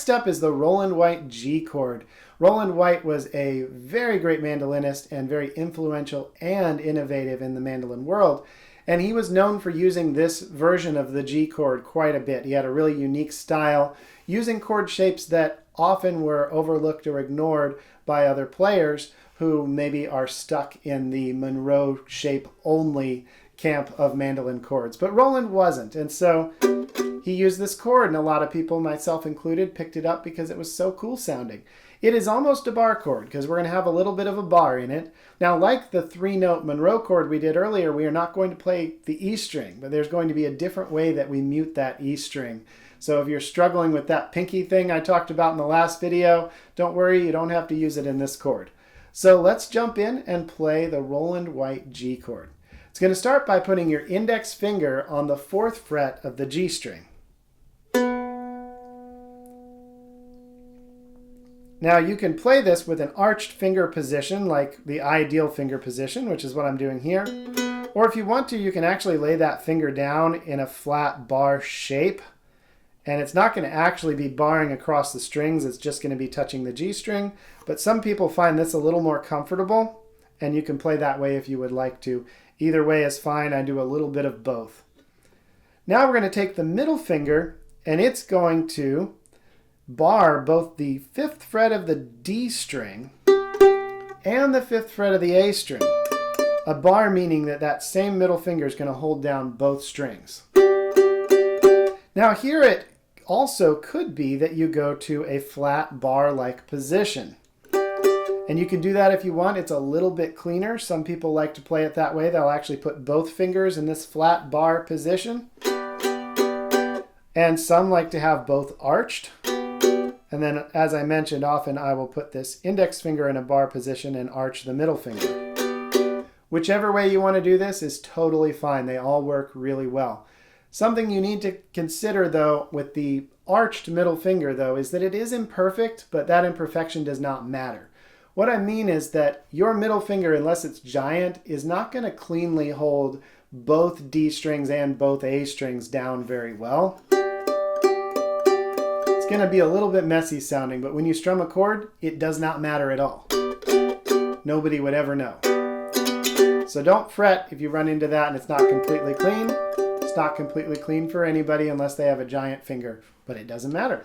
Next up is the Roland White G chord. Roland White was a very great mandolinist and very influential and innovative in the mandolin world. And he was known for using this version of the G chord quite a bit. He had a really unique style, using chord shapes that often were overlooked or ignored by other players who maybe are stuck in the Monroe shape only camp of mandolin chords. But Roland wasn't, and so he used this chord, and a lot of people, myself included, picked it up because it was so cool sounding. It is almost a bar chord because we're going to have a little bit of a bar in it. Now, like the 3-note Monroe chord we did earlier, we are not going to play the E string, but there's going to be a different way that we mute that E string. So if you're struggling with that pinky thing I talked about in the last video, don't worry, you don't have to use it in this chord. So let's jump in and play the Roland White G chord. It's going to start by putting your index finger on the 4th fret of the G string. Now you can play this with an arched finger position, like the ideal finger position, which is what I'm doing here. Or if you want to, you can actually lay that finger down in a flat bar shape. And it's not going to actually be barring across the strings, it's just going to be touching the G string. But some people find this a little more comfortable, and you can play that way if you would like to. Either way is fine, I do a little bit of both. Now we're going to take the middle finger, and it's going to bar both the 5th fret of the D string and the 5th fret of the A string. A bar meaning that that same middle finger is going to hold down both strings. Now here it also could be that you go to a flat bar-like position. And you can do that if you want. It's a little bit cleaner. Some people like to play it that way. They'll actually put both fingers in this flat bar position. And some like to have both arched. And then, as I mentioned, often I will put this index finger in a bar position and arch the middle finger. Whichever way you want to do this is totally fine. They all work really well. Something you need to consider, though, with the arched middle finger, though, is that it is imperfect, but that imperfection does not matter. What I mean is that your middle finger, unless it's giant, is not going to cleanly hold both D strings and both A strings down very well. It's going to be a little bit messy sounding, but when you strum a chord, it does not matter at all. Nobody would ever know. So don't fret if you run into that and it's not completely clean. It's not completely clean for anybody unless they have a giant finger, but it doesn't matter.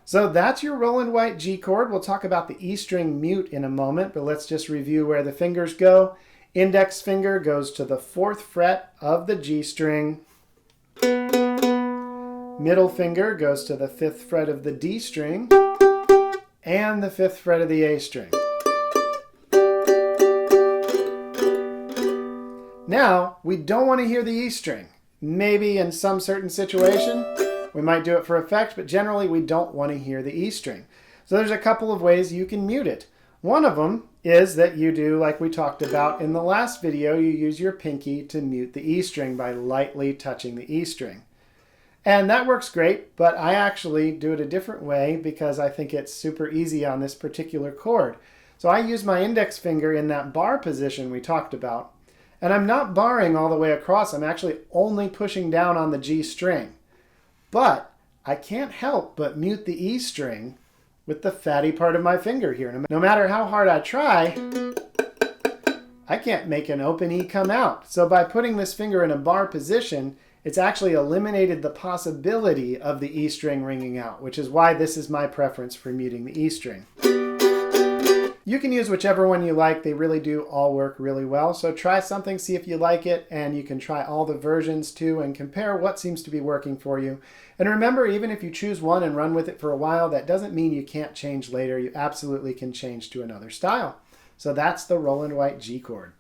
So that's your Roland White G chord. We'll talk about the E string mute in a moment, but let's just review where the fingers go. Index finger goes to the 4th fret of the G string. Middle finger goes to the 5th fret of the D string and the 5th fret of the A string. Now, we don't want to hear the E string. Maybe in some certain situation, we might do it for effect, but generally we don't want to hear the E string. So there's a couple of ways you can mute it. One of them is that you do, like we talked about in the last video, you use your pinky to mute the E string by lightly touching the E string. And that works great, but I actually do it a different way because I think it's super easy on this particular chord. So I use my index finger in that bar position we talked about. And I'm not barring all the way across. I'm actually only pushing down on the G string. But I can't help but mute the E string with the fatty part of my finger here. No matter how hard I try, I can't make an open E come out. So by putting this finger in a bar position, it's actually eliminated the possibility of the E string ringing out, which is why this is my preference for muting the E string. You can use whichever one you like. They really do all work really well. So try something, see if you like it, and you can try all the versions too and compare what seems to be working for you. And remember, even if you choose one and run with it for a while, that doesn't mean you can't change later. You absolutely can change to another style. So that's the Roland White G chord.